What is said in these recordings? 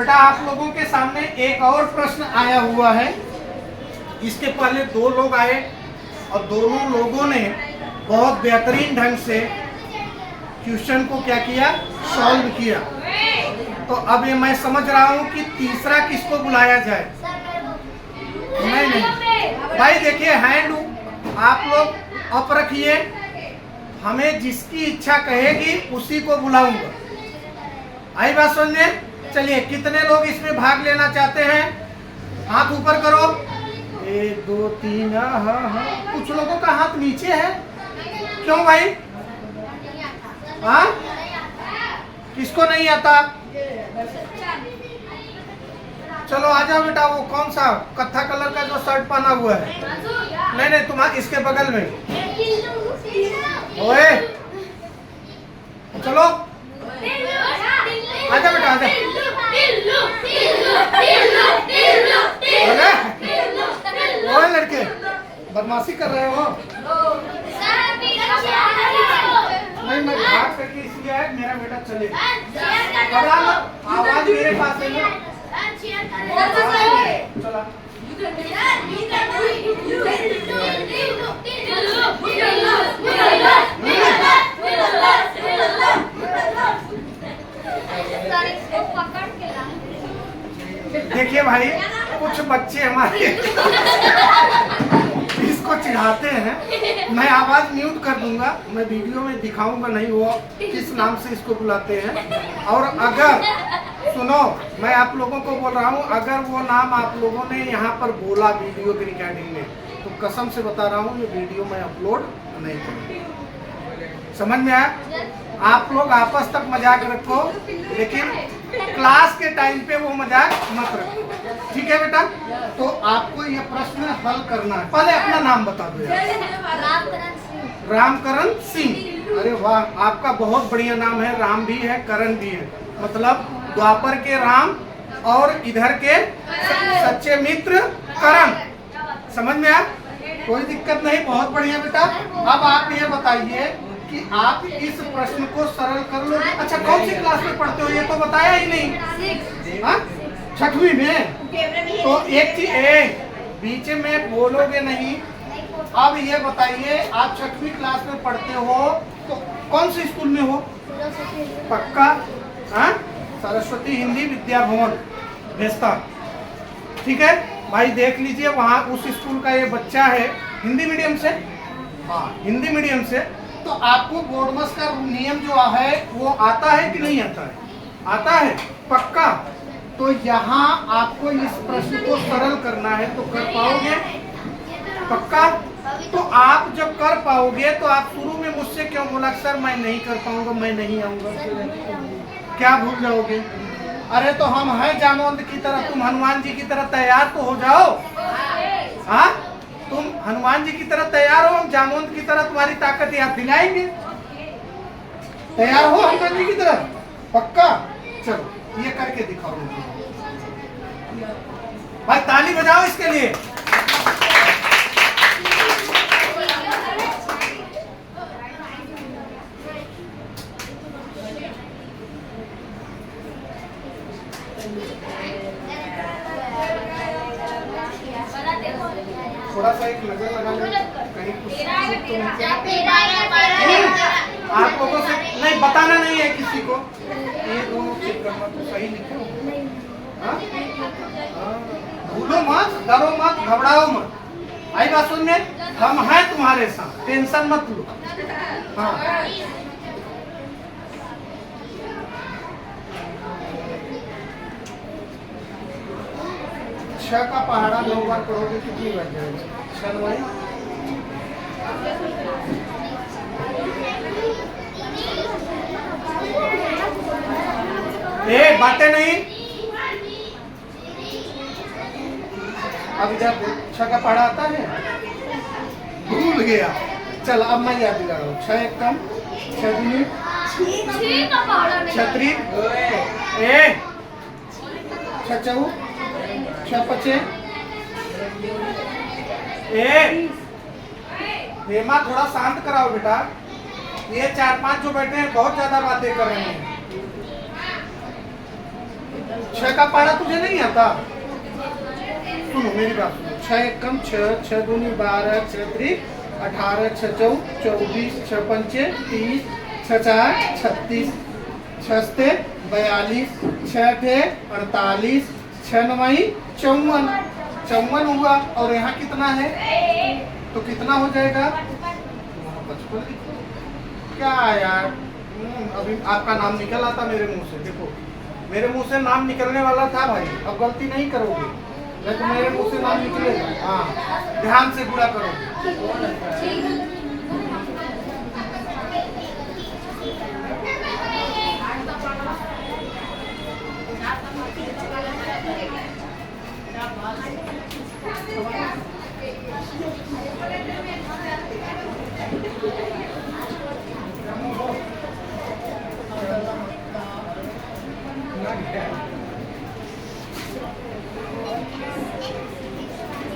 बेटा आप लोगों के सामने एक और प्रश्न आया हुआ है। इसके पहले दो लोग आए और दोनों लोगों ने बहुत बेहतरीन ढंग से क्वेश्चन को क्या किया, सॉल्व किया। तो अब ये मैं समझ रहा हूँ कि तीसरा किसको बुलाया जाए। नहीं भाई देखिए, हैंड आप लोग अप रखिए, हमें जिसकी इच्छा कहेगी उसी को बुलाऊंगा। आई बात समझे? चलिए, कितने लोग इसमें भाग लेना चाहते हैं? हाथ ऊपर करो। 1 2 3। हाँ, कुछ लोगों का हाथ नीचे है, क्यों भाई? हाँ, किसको नहीं आता? चलो आ जाओ बेटा। वो कौन सा कत्था कलर का जो शर्ट पहना हुआ है? नहीं तुम्हारे इसके बगल में। ओए चलो आजा बेटा, आजा। ओए लड़के, बदमाशी कर रहे हो? नहीं, मैं भाग करके इसलिए आया, मेरा बेटा चले। आवाज मेरे पास है ना। चला। देखिए भाई, कुछ बच्चे हमारे इसको चिढ़ाते हैं। मैं आवाज म्यूट कर दूंगा, मैं वीडियो में दिखाऊंगा नहीं वो किस नाम से इसको बुलाते हैं। और अगर सुनो, मैं आप लोगों को बोल रहा हूँ, अगर वो नाम आप लोगों ने यहाँ पर बोला वीडियो की रिकॉर्डिंग में, तो कसम से बता रहा हूँ ये वीडियो मैं अपलोड नहीं करूँगा। समझ में आया? आप लोग आपस तक मजाक रखो, लेकिन क्लास के टाइम पे वो मजाक मत रखो, ठीक है बेटा? तो आपको ये प्रश्न हल करना है। पहले अपना नाम बता दो यार। रामकरण सिंह। अरे वाह, आपका बहुत बढ़िया नाम है। राम भी है, करण भी है, मतलब द्वापर के राम और इधर के सच्चे मित्र करण। समझ में आया? कोई दिक्कत नहीं, बहुत बढ़िया बेटा। अब आप ये बताइए कि आप इस प्रश्न को सरल कर लो। अच्छा, कौन सी क्लास में पढ़ते हो ये तो बताया ही नहीं। हाँ, 6वीं में। तो एक चीज बीच में बोलोगे नहीं। अब ये बताइए, आप 6वीं क्लास में पढ़ते हो तो कौन से स्कूल में हो? पक्का? हाँ, सरस्वती हिंदी विद्या भवन भेस्ता। ठीक है भाई, देख लीजिए वहाँ उस स्कूल का ये बच्चा है, हिंदी मीडियम से। हाँ, हिंदी मीडियम से। तो आपको बोर्डमस का नियम जो है वो आता है कि नहीं आता है? आता है, पक्का? तो यहाँ आपको इस प्रश्न को सरल करना है, तो कर पाओगे? पक्का? तो आप जब कर पाओगे तो आप शुरू में मुझसे क्यों बोला सर मैं नहीं कर पाऊंगा, मैं नहीं आऊंगा? क्या भूल जाओगे? अरे तो हम हैं जामवंत की तरह, तुम हनुमान जी की तरह तैयार तो हो जाओ। हाँ, तुम हनुमान जी की तरह तैयार हो, हम जामवंत की तरह तुम्हारी ताकत याद दिलाएंगे। तैयार हो हनुमान जी की तरह? पक्का? चलो ये करके दिखाओ भाई, ताली बजाओ इसके लिए। थोड़ा सा एक नजर लगा लो कहीं कुछ आप लोगों से नहीं बताना नहीं है किसी को। ये दोनों तो सही लिखे हो। भूलो मत, डरो मत, घबराओ मत। आई बात सुन में? हम हैं तुम्हारे साथ, टेंशन मत लो। हाँ, 6 का पहाड़ा 9 बार पढ़ोगे कितनी बच जाएगी? 6 बातें नहीं। अब जब 6 का पहाड़ा आता है भूल गया। चल अब मैं याद दिला रहा हूँ। 6 1 कम, 6 दूनी 6 3 6 4 6 5 हेमा थोड़ा शांत कराओ बेटा। ये 4 5 जो बैठे हैं बहुत ज्यादा बातें कर रहे हैं। छह का पारा तुझे नहीं आता? सुनो मेरी बात सुनो। 6 एकम 6, 6 दूनी 12, 6 त्रिक 18, 6 चौ 24, 6 पंचे 30, 6 चार 36, 6 से 42, 6 थे 48, 6 नवाई 54 हुआ। और यहाँ कितना है तो कितना हो जाएगा? 55। क्या यार, अभी आपका नाम निकल आता मेरे मुंह से। देखो मेरे मुंह से नाम निकलने वाला था भाई, अब गलती नहीं करोगे, नहीं तो मेरे मुंह से नाम निकलेगा। हाँ ध्यान से गुणा करोगे।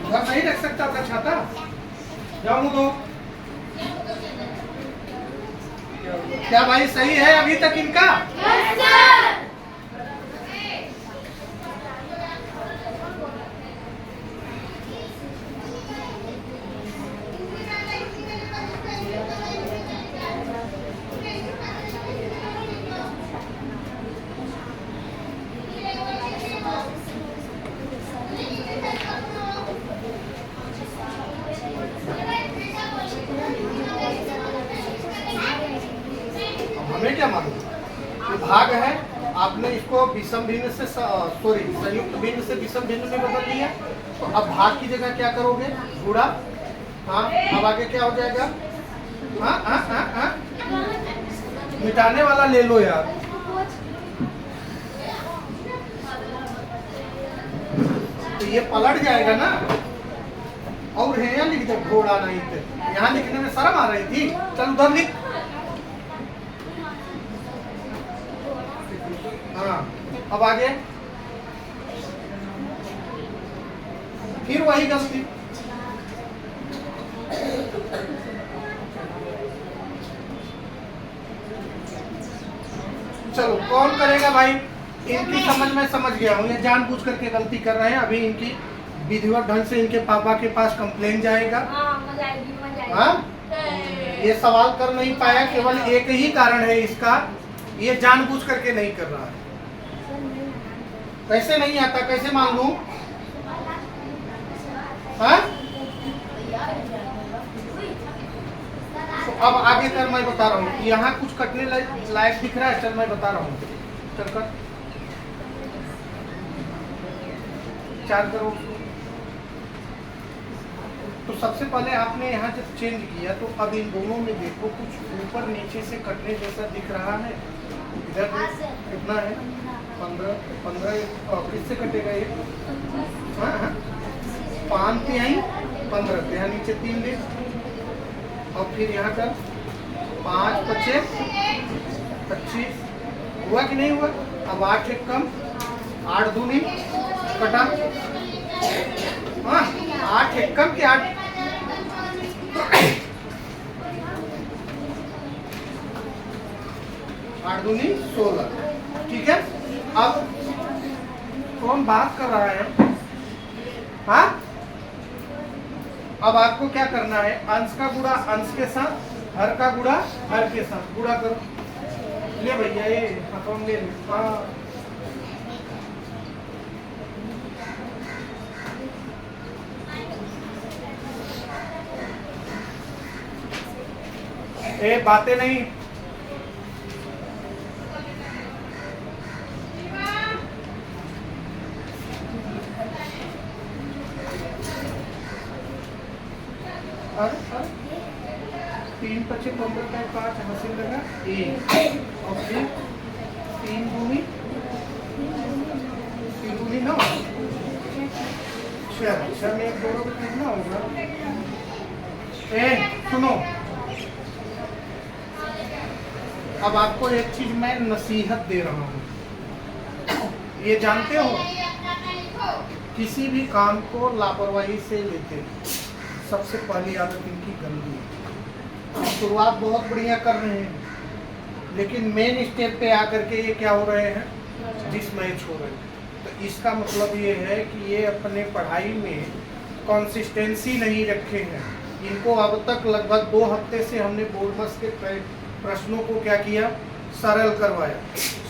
घर नहीं रख सकता था छाता? जाऊं तो क्या भाई सही है अभी तक इनका? हमें क्या मालूम? ये भाग है, आपने इसको विषम भिन्न से संयुक्त भिन्न से विषम भिन्न में बदल दिया। तो अब भाग की जगह क्या करोगे? गुणा। हाँ अब आगे क्या हो जाएगा? हाँ हाँ हाँ हाँ मिटाने वाला ले लो यार। तो ये पलट जाएगा ना। और है यहाँ लिख दे घोड़ा नहीं थे, यहाँ लिखने में शर्म आ रही थी। चल उधर लिख। हाँ अब आगे फिर वही गलती। चलो कौन करेगा भाई? इनकी समझ में समझ गया हूँ, ये जानबूझ करके गलती कर रहे हैं। अभी इनकी विधिवत ढंग से इनके पापा के पास कंप्लेन जाएगा। हाँ ये सवाल कर नहीं पाया, केवल एक ही कारण है इसका, ये जानबूझ करके नहीं कर रहा है। कैसे नहीं आता, कैसे मान लूं? हाँ तो अब आगे कर, मैं बता रहा हूँ। यहाँ कुछ कटने लायक दिख रहा है, चल मैं बता रहा हूँ। चल कर 4 करो। तो सबसे पहले आपने यहाँ जब चेंज किया तो अब इन दोनों में देखो कुछ ऊपर नीचे से कटने जैसा दिख रहा है। इधर कितना है? 15 किससे कटेगा ये? हाँ हाँ 5 तिहाई 15, यहाँ नीचे 3 ले और फिर यहाँ कर 5 25 25 हुआ कि नहीं हुआ? अब 8 एक कम 8 दूनी कटा। हाँ 8 एक कम कि 8 8 दूनी 16। ठीक है। अब कौन बात कर रहा है? हाँ अब आपको क्या करना है? अंश का गुणा अंश के साथ, हर का गुणा हर के साथ। गुणा करो। ले भैया ये अकाउंट ले। हाँ ए बातें नहीं। अरे 3 25 15 का 5 हंसी लगा 1 और फिर 3 दूनी 9 6 में 1 जोड़ो तो कितना होगा? सुनो अब आपको एक चीज मैं नसीहत दे रहा हूँ। ये जानते हो किसी भी काम को लापरवाही से लेते सबसे पहली आदत इनकी गंदी है। शुरुआत बहुत बढ़िया कर रहे हैं लेकिन मेन स्टेप पे आकर के ये क्या हो रहे हैं? डिसमैच हो रहे हैं। इसका मतलब ये है कि ये अपने पढ़ाई में कंसिस्टेंसी नहीं रखे हैं। इनको अब तक लगभग 2 हफ्ते से हमने बोर्डमस के प्रश्नों को क्या किया, सरल करवाया,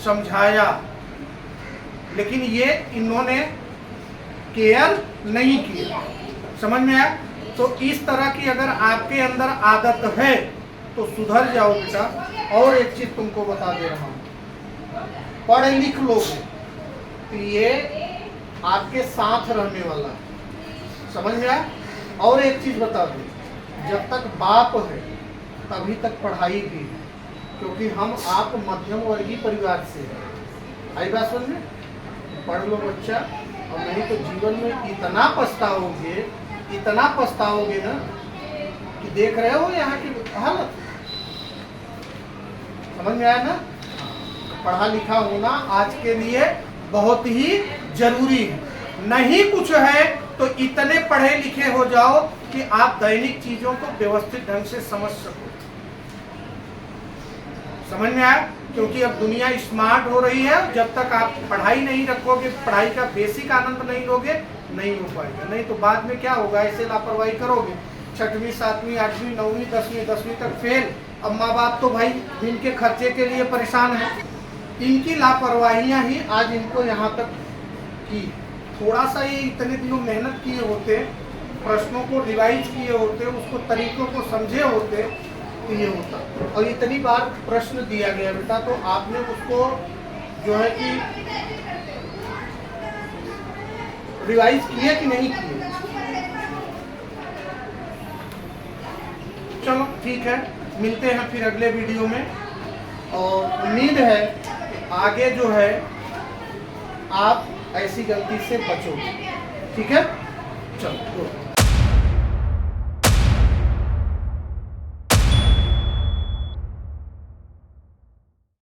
समझाया, लेकिन ये इन्होंने केयर नहीं किया। समझ में आया? तो इस तरह की अगर आपके अंदर आदत है तो सुधर जाओ बेटा। और एक चीज तुमको बता दे रहा हूँ, पढ़ लिख लोगे तो ये आपके साथ रहने वाला है। समझ में आया? और एक चीज बता दो, जब तक बाप है तभी तक पढ़ाई भी है, क्योंकि हम आप मध्यम वर्गीय परिवार से हैं। आई बात समझ में? पढ़ लो बच्चा, और नहीं तो जीवन में इतना पछताओगे ना कि देख रहे हो यहाँ की हालत। समझ में आया ना? पढ़ा लिखा होना आज के लिए बहुत ही जरूरी है। नहीं कुछ है तो इतने पढ़े लिखे हो जाओ कि आप दैनिक चीजों को व्यवस्थित ढंग से समझ सको। समझ में आया? क्योंकि अब दुनिया स्मार्ट हो रही है। जब तक आप पढ़ाई नहीं रखोगे, पढ़ाई का बेसिक आनंद नहीं लोगे, नहीं हो पाएगा। नहीं तो बाद में क्या होगा, ऐसे लापरवाही करोगे, 6वीं 7वीं 8वीं 9वीं 10वीं तक फेल। अब माँ बाप तो भाई इनके खर्चे के लिए परेशान है। इनकी लापरवाहियां ही आज इनको यहाँ तक की। थोड़ा सा ये इतने दिनों मेहनत किए होते, प्रश्नों को रिवाइज किए होते, उसको तरीकों को समझे होते तो ये होता। और इतनी बार प्रश्न दिया गया बेटा, तो आपने उसको जो है कि रिवाइज किए कि नहीं किए? चलो ठीक है, मिलते हैं फिर अगले वीडियो में। और उम्मीद है आगे जो है आप ऐसी गलती से बचोगे। ठीक है, चलो।